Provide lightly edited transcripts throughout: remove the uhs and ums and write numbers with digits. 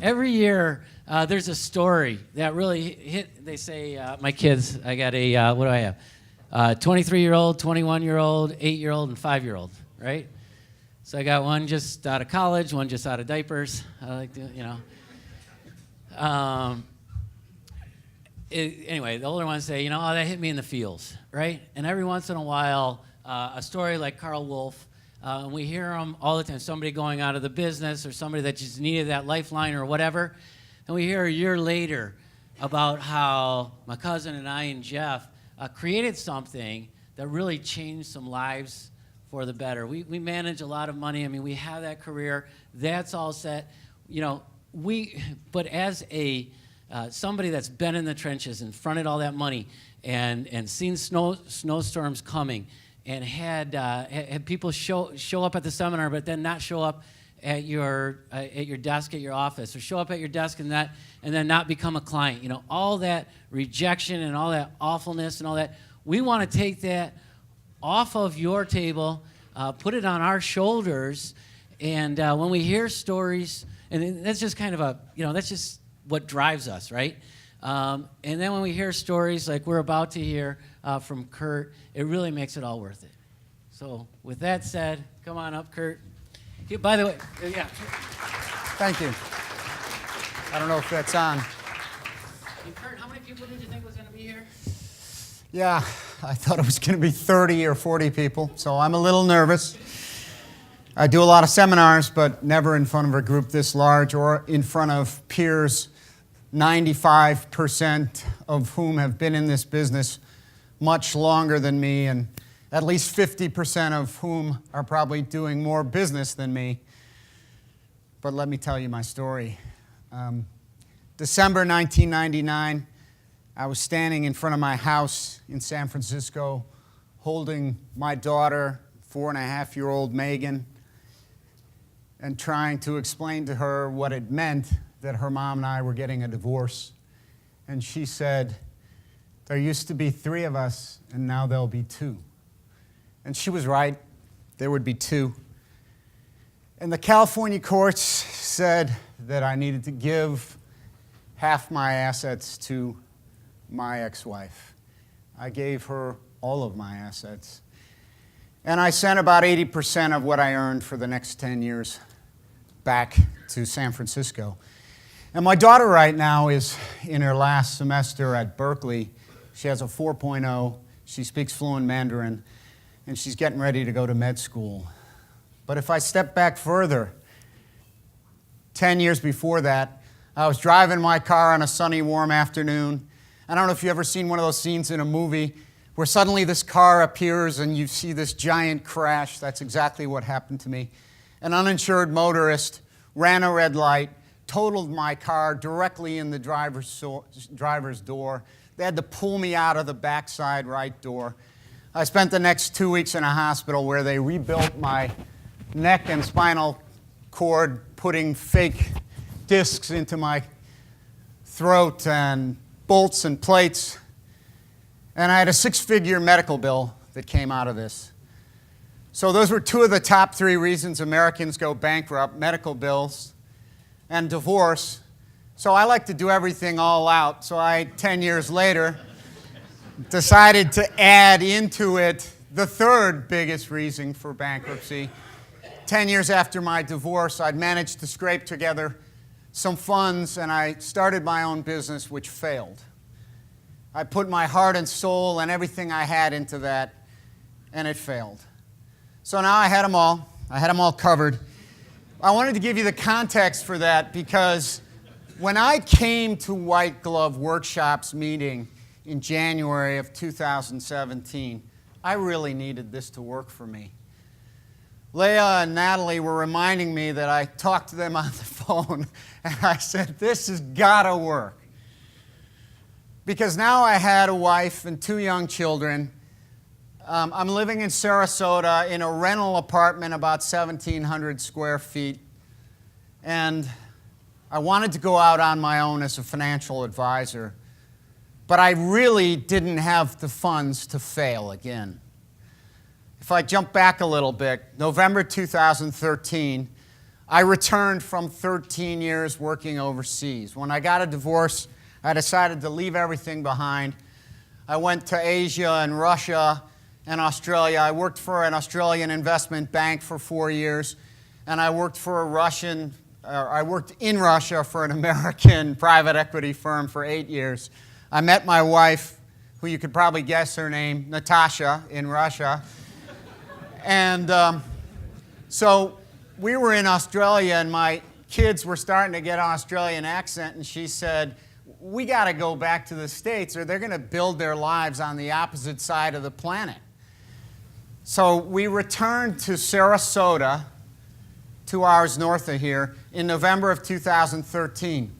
Every year, there's a story that really hit. They say, my kids, I got a, what do I have? 23-year-old, 21-year-old, 8-year-old, and 5-year-old, right? So I got one just out of college, one just out of diapers. I like to, anyway, the older ones say, oh, that hit me in the feels, right? And every once in a while, a story like Carl Wolf, and we hear them all the time, somebody going out of the business or somebody that just needed that lifeline or whatever, and we hear a year later about how my cousin and I and Jeff created something that really changed some lives for the better. We manage a lot of money. I mean, we have that career. That's all set. But as somebody that's been in the trenches and fronted all that money and seen snowstorms coming and had people show up at the seminar but then not show up at your desk at your office, or show up at your desk and then not become a client. All that rejection and all that awfulness and all that. We want to take that off of your table, put it on our shoulders, and when we hear stories, and that's just kind of that's just what drives us, right? And then when we hear stories like we're about to hear from Kurt, it really makes it all worth it. So with that said, come on up, Kurt. By the way, yeah. Thank you. I don't know if that's on. And Kurt, how many people did you think was going to be here? Yeah, I thought it was going to be 30 or 40 people, so I'm a little nervous. I do a lot of seminars, but never in front of a group this large or in front of peers, 95% of whom have been in this business much longer than me, and at least 50% of whom are probably doing more business than me. But let me tell you my story. December 1999, I was standing in front of my house in San Francisco, holding my daughter, 4.5-year-old Megan, and trying to explain to her what it meant that her mom and I were getting a divorce. And she said, "There used to be 3 of us, and now there'll be 2. And she was right. There would be 2. And the California courts said that I needed to give half my assets to my ex-wife. I gave her all of my assets. And I sent about 80% of what I earned for the next 10 years back to San Francisco. And my daughter right now is in her last semester at Berkeley. She has a 4.0. She speaks fluent Mandarin, and she's getting ready to go to med school. But if I step back further, 10 years before that, I was driving my car on a sunny, warm afternoon. I don't know if you've ever seen one of those scenes in a movie where suddenly this car appears and you see this giant crash. That's exactly what happened to me. An uninsured motorist ran a red light, totaled my car directly in the driver's door. They had to pull me out of the backside right door. I spent the next 2 weeks in a hospital where they rebuilt my neck and spinal cord, putting fake discs into my throat and bolts and plates. And I had a 6-figure medical bill that came out of this. So those were 2 of the top 3 reasons Americans go bankrupt: medical bills and divorce. So I like to do everything all out. So 10 years later, decided to add into it the 3rd biggest reason for bankruptcy. 10 years after my divorce, I'd managed to scrape together some funds, and I started my own business, which failed. I put my heart and soul and everything I had into that, and it failed. So now I had them all. I had them all covered. I wanted to give you the context for that because when I came to White Glove Workshops meeting in January of 2017, I really needed this to work for me. Leah and Natalie were reminding me that I talked to them on the phone, and I said, this has got to work. Because now I had a wife and 2 young children. I'm living in Sarasota in a rental apartment about 1,700 square feet, and I wanted to go out on my own as a financial advisor, but I really didn't have the funds to fail again. If I jump back a little bit, November 2013, I returned from 13 years working overseas. When I got a divorce, I decided to leave everything behind. I went to Asia and Russia and Australia. I worked for an Australian investment bank for 4 years, and I worked in Russia for an American private equity firm for 8 years. I met my wife, who you could probably guess her name, Natasha, in Russia. And so we were in Australia, and my kids were starting to get an Australian accent, and she said, we got to go back to the States or they're going to build their lives on the opposite side of the planet. So we returned to Sarasota, 2 hours north of here, in November of 2013.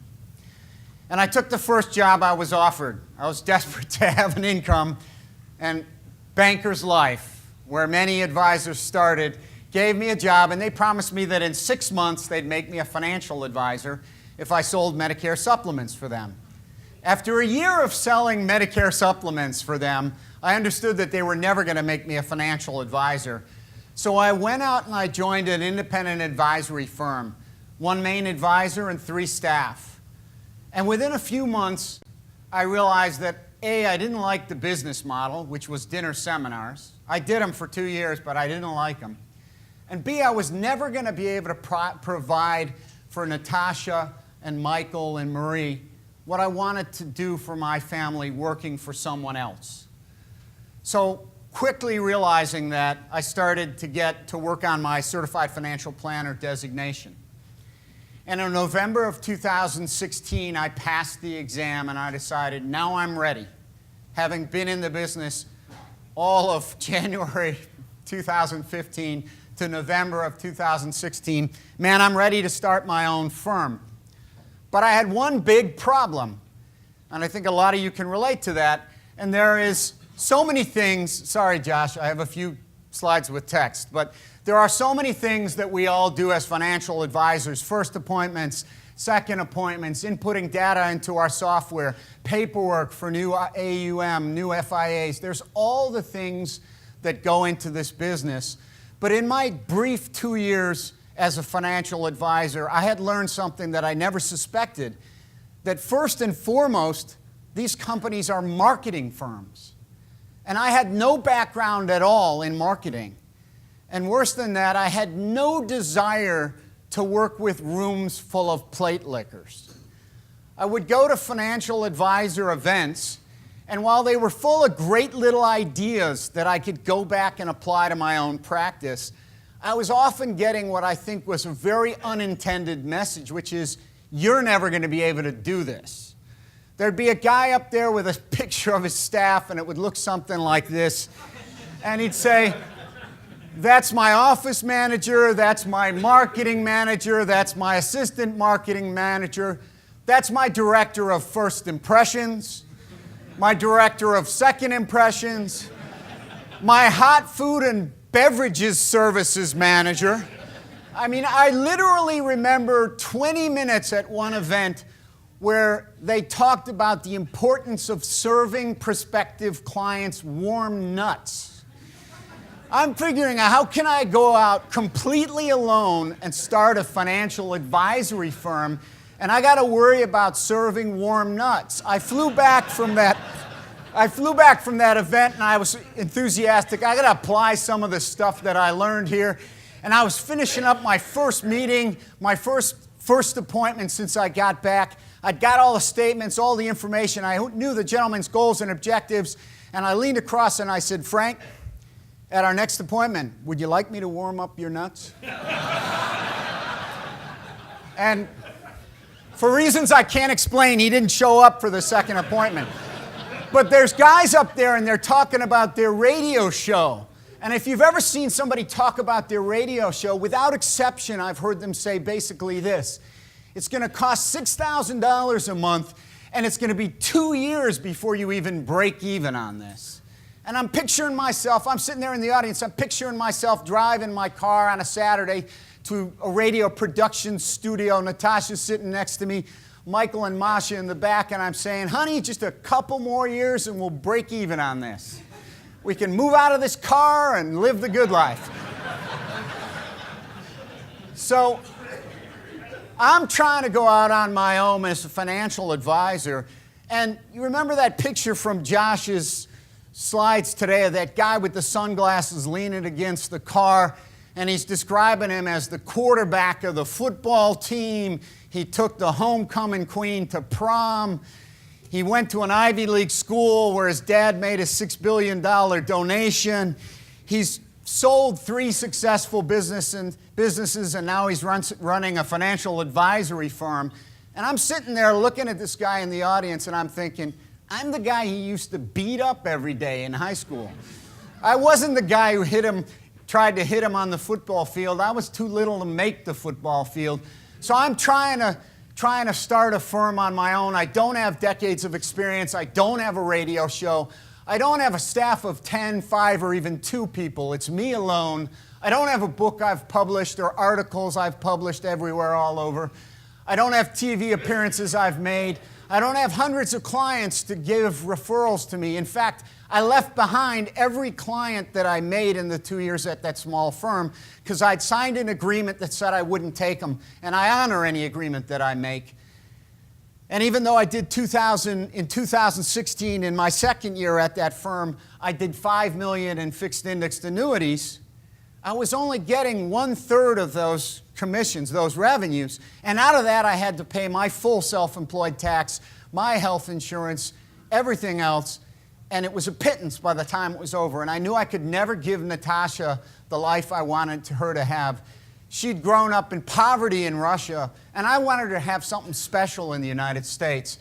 And I took the first job I was offered. I was desperate to have an income, and banker's life, where many advisors started, gave me a job, and they promised me that in 6 months they'd make me a financial advisor if I sold Medicare supplements for them. After a year of selling Medicare supplements for them, I understood that they were never going to make me a financial advisor. So I went out and I joined an independent advisory firm, 1 main advisor and 3 staff. And within a few months, I realized that A, I didn't like the business model, which was dinner seminars. I did them for 2 years, but I didn't like them. And B, I was never going to be able to provide for Natasha and Michael and Marie what I wanted to do for my family working for someone else. So quickly realizing that, I started to get to work on my Certified Financial Planner designation. And in November of 2016, I passed the exam and I decided, now I'm ready. Having been in the business all of January 2015 to November of 2016, man, I'm ready to start my own firm. But I had one big problem, and I think a lot of you can relate to that, and there is so many things. Sorry, Josh, I have a few slides with text, but there are so many things that we all do as financial advisors: first appointments, second appointments, inputting data into our software, paperwork for new AUM, new FIAs. There's all the things that go into this business. But in my brief 2 years as a financial advisor, I had learned something that I never suspected, that first and foremost, these companies are marketing firms. And I had no background at all in marketing. And worse than that, I had no desire to work with rooms full of plate lickers. I would go to financial advisor events, and while they were full of great little ideas that I could go back and apply to my own practice, I was often getting what I think was a very unintended message, which is, you're never going to be able to do this. There'd be a guy up there with a picture of his staff, and it would look something like this. And he'd say, that's my office manager, that's my marketing manager, that's my assistant marketing manager, that's my director of first impressions, my director of second impressions, my hot food and beverages services manager. I mean, I literally remember 20 minutes at one event where they talked about the importance of serving prospective clients warm nuts. I'm figuring out, how can I go out completely alone and start a financial advisory firm, and I got to worry about serving warm nuts? I flew back from that event, and I was enthusiastic. I got to apply some of the stuff that I learned here. And I was finishing up my first meeting, my first appointment since I got back. I'd got all the statements, all the information. I knew the gentleman's goals and objectives. And I leaned across and I said, Frank, at our next appointment, would you like me to warm up your nuts? And for reasons I can't explain, he didn't show up for the second appointment. But there's guys up there and they're talking about their radio show. And if you've ever seen somebody talk about their radio show, without exception, I've heard them say basically this: it's going to cost $6,000 a month, and it's going to be 2 years before you even break even on this. And I'm picturing myself, I'm sitting there in the audience, I'm picturing myself driving my car on a Saturday to a radio production studio. Natasha's sitting next to me, Michael and Masha in the back, and I'm saying, honey, just a couple more years and we'll break even on this. We can move out of this car and live the good life. So I'm trying to go out on my own as a financial advisor. And you remember that picture from Josh's slides today of that guy with the sunglasses leaning against the car, and he's describing him as the quarterback of the football team. He took the homecoming queen to prom. He went to an Ivy League school where his dad made a $6 billion donation. He's sold 3 successful businesses, and now he's running a financial advisory firm. And I'm sitting there looking at this guy in the audience, and I'm thinking, I'm the guy he used to beat up every day in high school. I wasn't the guy who tried to hit him on the football field. I was too little to make the football field. So I'm trying to start a firm on my own. I don't have decades of experience. I don't have a radio show. I don't have a staff of 10, 5, or even 2 people. It's me alone. I don't have a book I've published or articles I've published everywhere all over. I don't have TV appearances I've made. I don't have hundreds of clients to give referrals to me. In fact, I left behind every client that I made in the 2 years at that small firm because I'd signed an agreement that said I wouldn't take them, and I honor any agreement that I make. And even though I did in 2016, in my second year at that firm, I did $5 million in fixed indexed annuities, I was only getting 1/3 of those commissions, those revenues. And out of that, I had to pay my full self-employed tax, my health insurance, everything else. And it was a pittance by the time it was over. And I knew I could never give Natasha the life I wanted her to have. She'd grown up in poverty in Russia, and I wanted her to have something special in the United States.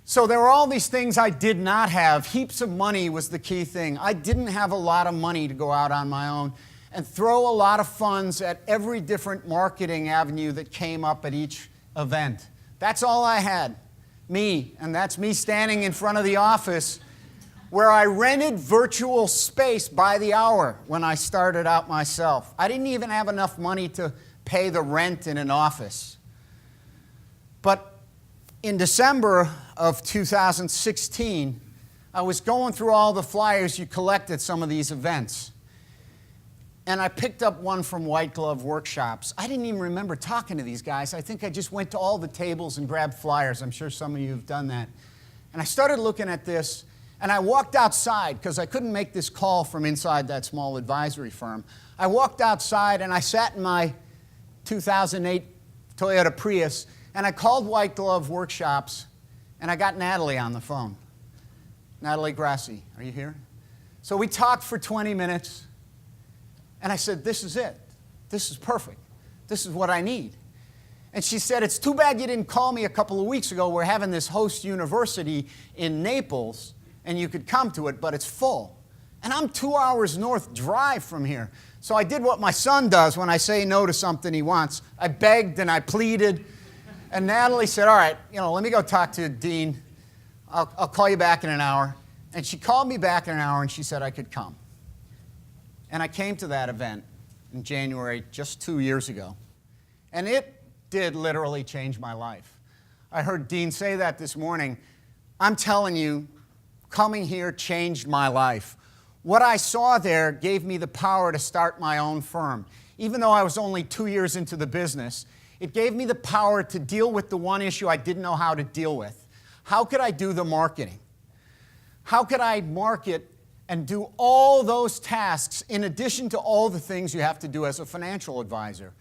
So there were all these things I did not have. Heaps of money was the key thing. I didn't have a lot of money to go out on my own and throw a lot of funds at every different marketing avenue that came up at each event. That's all I had, me. And that's me standing in front of the office where I rented virtual space by the hour when I started out myself. I didn't even have enough money to pay the rent in an office. But in December of 2016, I was going through all the flyers you collect at some of these events. And I picked up one from White Glove Workshops. I didn't even remember talking to these guys. I think I just went to all the tables and grabbed flyers. I'm sure some of you have done that. And I started looking at this, and I walked outside because I couldn't make this call from inside that small advisory firm. I walked outside and I sat in my 2008 Toyota Prius, and I called White Glove Workshops, and I got Natalie on the phone. Natalie Grassi, are you here? So we talked for 20 minutes, and I said, this is it. This is perfect. This is what I need. And she said, it's too bad you didn't call me a couple of weeks ago. We're having this host university in Naples, and you could come to it, but it's full. And I'm 2 hours north drive from here. So I did what my son does when I say no to something he wants. I begged and I pleaded. And Natalie said, all right, let me go talk to Dean. I'll call you back in an hour. And she called me back in an hour, and she said I could come. And I came to that event in January just 2 years ago. And it did literally change my life. I heard Dean say that this morning. I'm telling you, coming here changed my life. What I saw there gave me the power to start my own firm. Even though I was only 2 years into the business, it gave me the power to deal with the one issue I didn't know how to deal with. How could I do the marketing? How could I market and do all those tasks in addition to all the things you have to do as a financial advisor?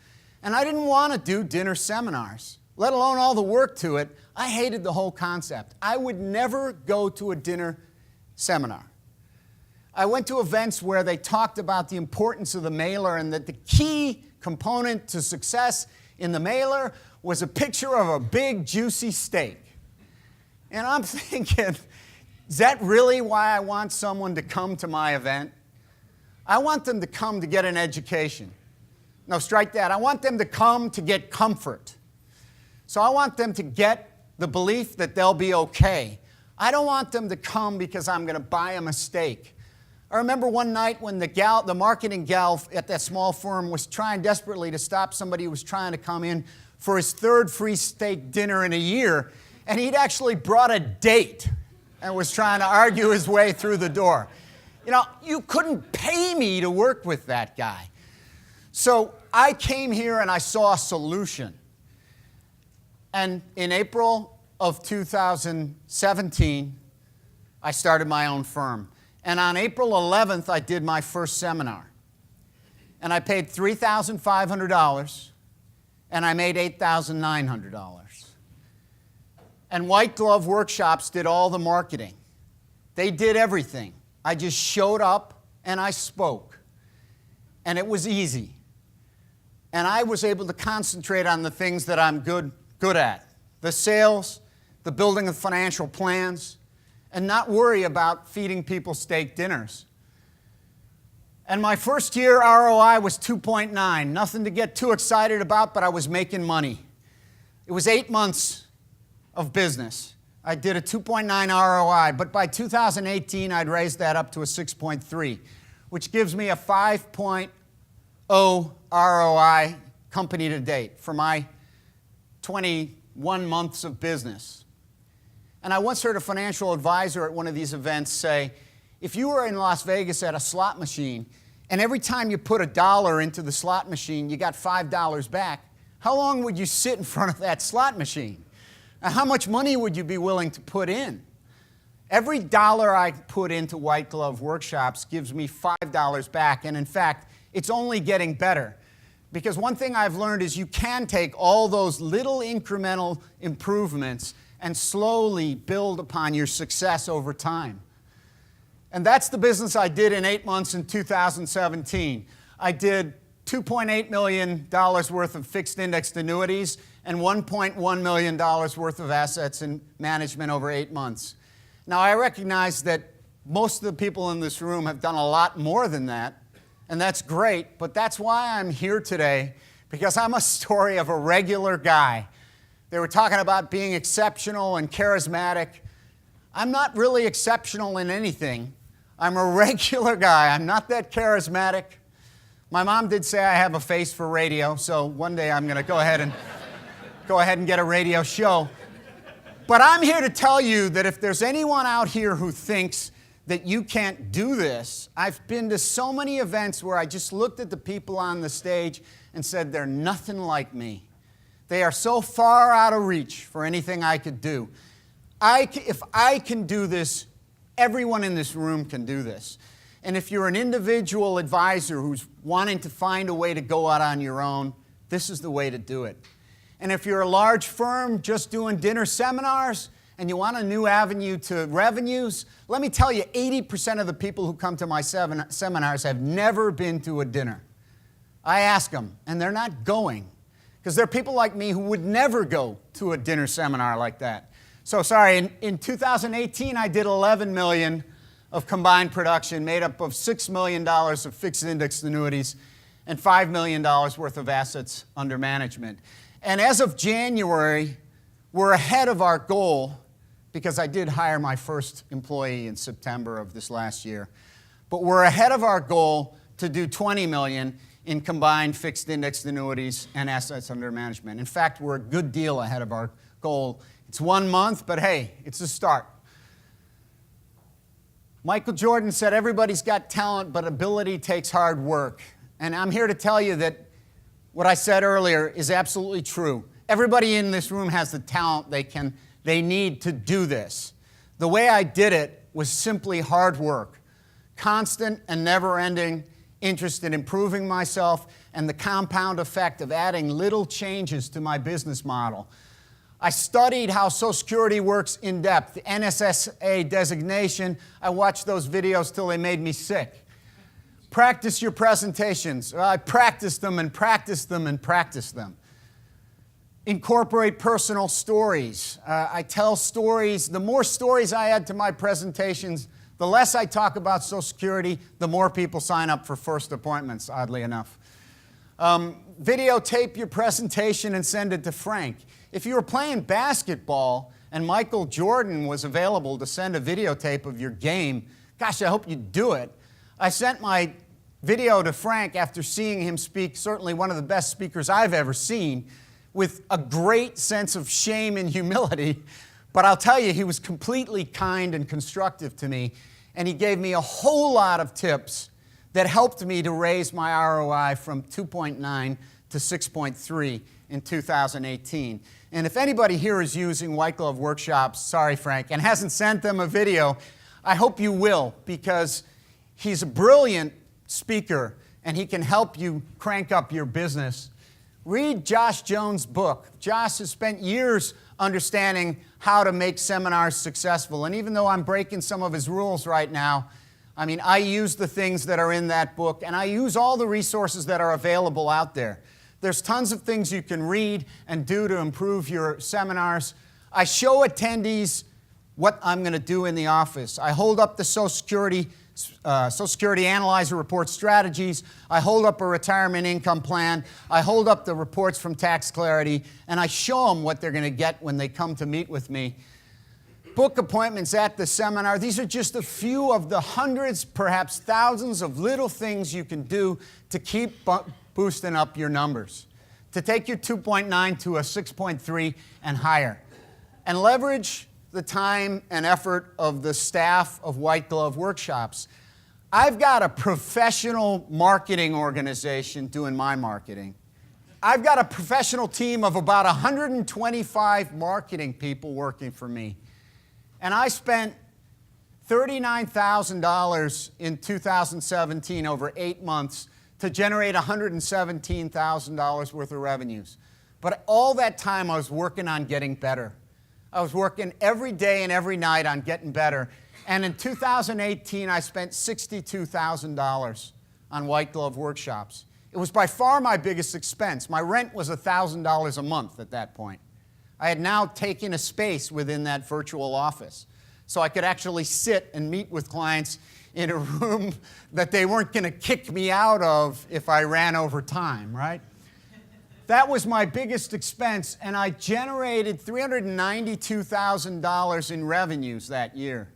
And I didn't want to do dinner seminars, let alone all the work to it. I hated the whole concept. I would never go to a dinner seminar. I went to events where they talked about the importance of the mailer and that the key component to success in the mailer was a picture of a big, juicy steak. And I'm thinking, is that really why I want someone to come to my event? I want them to come to get an education. No, strike that. I want them to come to get comfort. So I want them to get the belief that they'll be okay. I don't want them to come because I'm going to buy them a steak. I remember one night when the marketing gal at that small firm was trying desperately to stop somebody who was trying to come in for his 3rd free steak dinner in a year, and he'd actually brought a date and was trying to argue his way through the door. You couldn't pay me to work with that guy. So I came here and I saw a solution. And in April of 2017, I started my own firm. And on April 11th, I did my first seminar. And I paid $3,500, and I made $8,900. And White Glove Workshops did all the marketing. They did everything. I just showed up and I spoke. And it was easy. And I was able to concentrate on the things that I'm good at. The sales, the building of financial plans, and not worry about feeding people steak dinners. And my first year ROI was 2.9. Nothing to get too excited about, but I was making money. It was 8 months of business. I did a 2.9 ROI, but by 2018, I'd raised that up to a 6.3, which gives me a 5.0 ROI company to date for my 21 months of business. And I once heard a financial advisor at one of these events say, if you were in Las Vegas at a slot machine, and every time you put $1 into the slot machine, you got $5 back, how long would you sit in front of that slot machine? Now, how much money would you be willing to put in? Every dollar I put into White Glove Workshops gives me $5 back, and in fact, it's only getting better. Because one thing I've learned is you can take all those little incremental improvements and slowly build upon your success over time. And that's the business I did in 8 months in 2017. I did $2.8 million worth of fixed indexed annuities and $1.1 million worth of assets in management over 8 months. Now, I recognize that most of the people in this room have done a lot more than that, and that's great, but that's why I'm here today, because I'm a story of a regular guy. They were talking about being exceptional and charismatic. I'm not really exceptional in anything. I'm a regular guy. I'm not that charismatic. My mom did say I have a face for radio, so one day I'm going to go ahead and get a radio show. But I'm here to tell you that if there's anyone out here who thinks that you can't do this, I've been to so many events where I just looked at the people on the stage and said, they're nothing like me. They are so far out of reach for anything I could do. If I can do this, everyone in this room can do this. And if you're an individual advisor who's wanting to find a way to go out on your own, this is the way to do it. And if you're a large firm just doing dinner seminars and you want a new avenue to revenues, let me tell you, 80% of the people who come to my seminars have never been to a dinner. I ask them, and they're not going. Because there are people like me who would never go to a dinner seminar like that. So sorry, in 2018, I did $11 million of combined production, made up of $6 million of fixed indexed annuities and $5 million worth of assets under management. And as of January, we're ahead of our goal, because I did hire my first employee in September of this last year. But we're ahead of our goal to do $20 million in combined fixed indexed annuities and assets under management. In fact, we're a good deal ahead of our goal. It's 1 month, but hey, it's a start. Michael Jordan said, everybody's got talent, but ability takes hard work. And I'm here to tell you that what I said earlier is absolutely true. Everybody in this room has the talent they need to do this. The way I did it was simply hard work, constant and never-ending interest in improving myself, and the compound effect of adding little changes to my business model. I studied how Social Security works in depth, the NSSA designation. I watched those videos till they made me sick. Practice your presentations. I practiced them and practiced them and practiced them. Incorporate personal stories. I tell stories. The more stories I add to my presentations, the less I talk about Social Security, the more people sign up for first appointments, oddly enough. Videotape your presentation and send it to Frank. If you were playing basketball and Michael Jordan was available to send a videotape of your game, gosh, I hope you'd do it. I sent my video to Frank after seeing him speak, certainly one of the best speakers I've ever seen, with a great sense of shame and humility. But I'll tell you, he was completely kind and constructive to me, and he gave me a whole lot of tips that helped me to raise my ROI from 2.9 to 6.3 in 2018. And if anybody here is using White Glove Workshops, sorry Frank, and hasn't sent them a video, I hope you will, because he's a brilliant speaker and he can help you crank up your business. Read Josh Jones' book. Josh has spent years understanding how to make seminars successful. And even though I'm breaking some of his rules right now, I mean, I use the things that are in that book, and I use all the resources that are available out there. There's tons of things you can read and do to improve your seminars. I show attendees what I'm going to do in the office. I hold up the Social Security Analyzer Report strategies. I hold up a retirement income plan. I hold up the reports from Tax Clarity, and I show them what they're going to get when they come to meet with me. Book appointments at the seminar. These are just a few of the hundreds, perhaps thousands of little things you can do to keep boosting up your numbers, to take your 2.9 to a 6.3 and higher. And leverage the time and effort of the staff of White Glove Workshops. I've got a professional marketing organization doing my marketing. I've got a professional team of about 125 marketing people working for me. And I spent $39,000 in 2017 over 8 months to generate $117,000 worth of revenues. But all that time I was working on getting better. I was working every day and every night on getting better. And in 2018, I spent $62,000 on White Glove Workshops. It was by far my biggest expense. My rent was $1,000 a month at that point. I had now taken a space within that virtual office, so I could actually sit and meet with clients in a room that they weren't going to kick me out of if I ran over time, right? That was my biggest expense, and I generated $392,000 in revenues that year.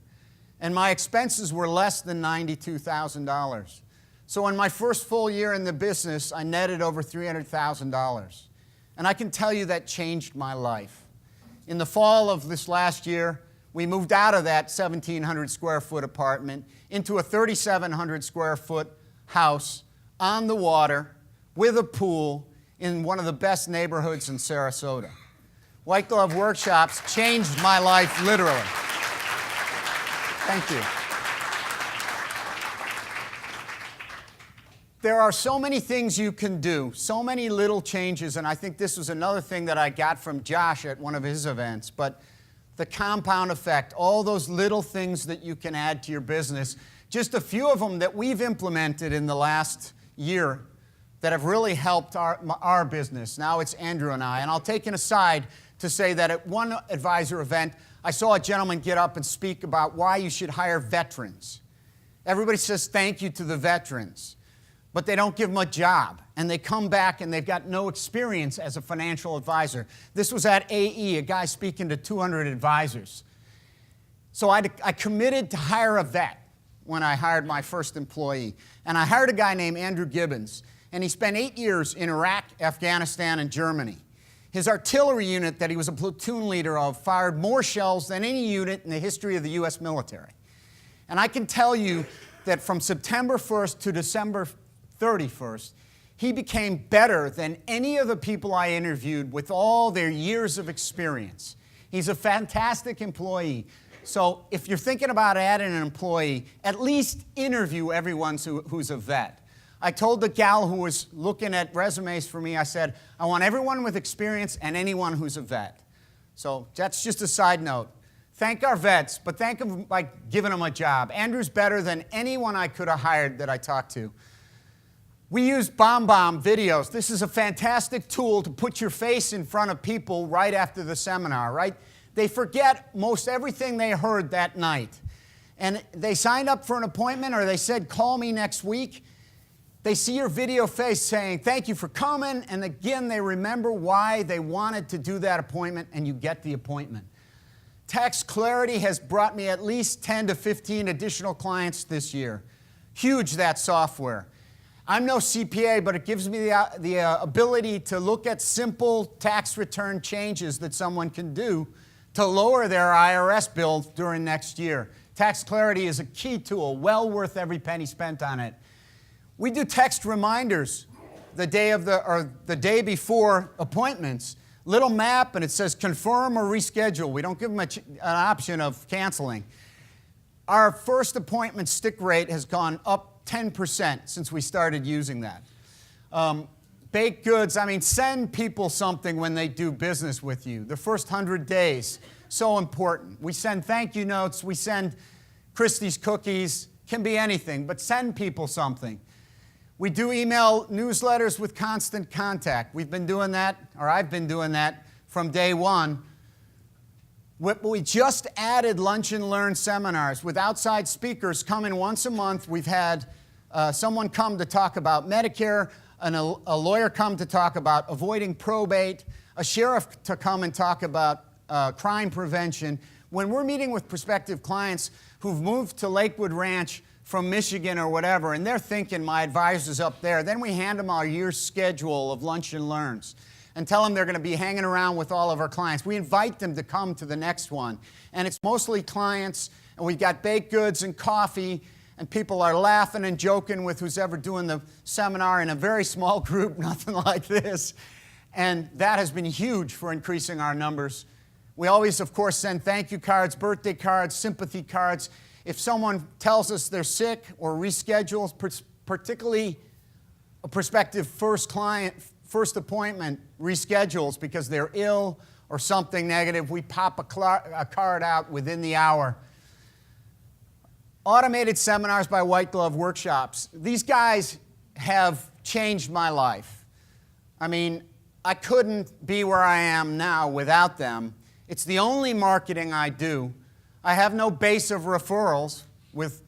And my expenses were less than $92,000. So in my first full year in the business, I netted over $300,000. And I can tell you that changed my life. In the fall of this last year, we moved out of that 1,700 square foot apartment into a 3,700 square foot house on the water with a pool in one of the best neighborhoods in Sarasota. White Glove Workshops changed my life literally. Thank you. There are so many things you can do, so many little changes, and I think this was another thing that I got from Josh at one of his events, but the compound effect, all those little things that you can add to your business, just a few of them that we've implemented in the last year that have really helped our business. Now it's Andrew and I, and I'll take an aside to say that at one advisor event, I saw a gentleman get up and speak about why you should hire veterans. Everybody says thank you to the veterans, but they don't give them a job, and they come back and they've got no experience as a financial advisor. This was at AE, a guy speaking to 200 advisors. So I committed to hire a vet when I hired my first employee, and I hired a guy named Andrew Gibbons, and he spent 8 years in Iraq, Afghanistan, and Germany. His artillery unit that he was a platoon leader of fired more shells than any unit in the history of the U.S. military. And I can tell you that from September 1st to December 31st, he became better than any of the people I interviewed with all their years of experience. He's a fantastic employee. So if you're thinking about adding an employee, at least interview everyone who's a vet. I told the gal who was looking at resumes for me, I said, I want everyone with experience and anyone who's a vet. So that's just a side note. Thank our vets, but thank them by giving them a job. Andrew's better than anyone I could have hired that I talked to. We use BombBomb videos. This is a fantastic tool to put your face in front of people right after the seminar, right? They forget most everything they heard that night. And they signed up for an appointment or they said, call me next week. They see your video face saying, thank you for coming, and again, they remember why they wanted to do that appointment, and you get the appointment. Tax Clarity has brought me at least 10 to 15 additional clients this year. Huge, that software. I'm no CPA, but it gives me the ability to look at simple tax return changes that someone can do to lower their IRS bill during next year. Tax Clarity is a key tool, well worth every penny spent on it. We do text reminders the day before appointments, little map, and it says confirm or reschedule. We don't give them an option of canceling. Our first appointment stick rate has gone up 10% since we started using that. Baked goods, I mean, send people something when they do business with you. The first 100 days, so important. We send thank you notes, we send Christie's cookies, can be anything, but send people something. We do email newsletters with constant contact. We've been doing that, or I've been doing that from day one. We just added Lunch and Learn seminars with outside speakers coming once a month. We've had someone come to talk about Medicare, a lawyer come to talk about avoiding probate, a sheriff to come and talk about crime prevention. When we're meeting with prospective clients who've moved to Lakewood Ranch from Michigan or whatever, and they're thinking, my advisor's up there, then we hand them our year's schedule of Lunch and Learns and tell them they're going to be hanging around with all of our clients. We invite them to come to the next one. And it's mostly clients, and we've got baked goods and coffee, and people are laughing and joking with who's ever doing the seminar in a very small group, nothing like this. And that has been huge for increasing our numbers. We always, of course, send thank you cards, birthday cards, sympathy cards. If someone tells us they're sick or reschedules, particularly a prospective first appointment reschedules because they're ill or something negative, we pop a card out within the hour. Automated seminars by White Glove Workshops. These guys have changed my life. I mean, I couldn't be where I am now without them. It's the only marketing I do. I have no base of referrals with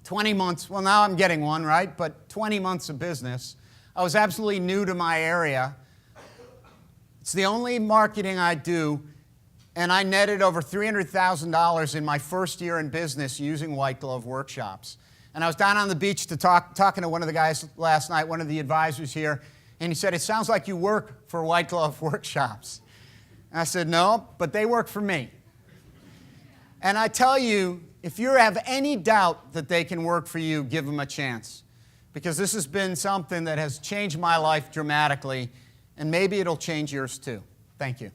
20 months. Well, now I'm getting one, right? But 20 months of business. I was absolutely new to my area. It's the only marketing I do, and I netted over $300,000 in my first year in business using White Glove Workshops. And I was down on the beach talking to one of the guys last night, one of the advisors here, and he said, it sounds like you work for White Glove Workshops. And I said, no, but they work for me. And I tell you, if you have any doubt that they can work for you, give them a chance. Because this has been something that has changed my life dramatically, and maybe it'll change yours too. Thank you.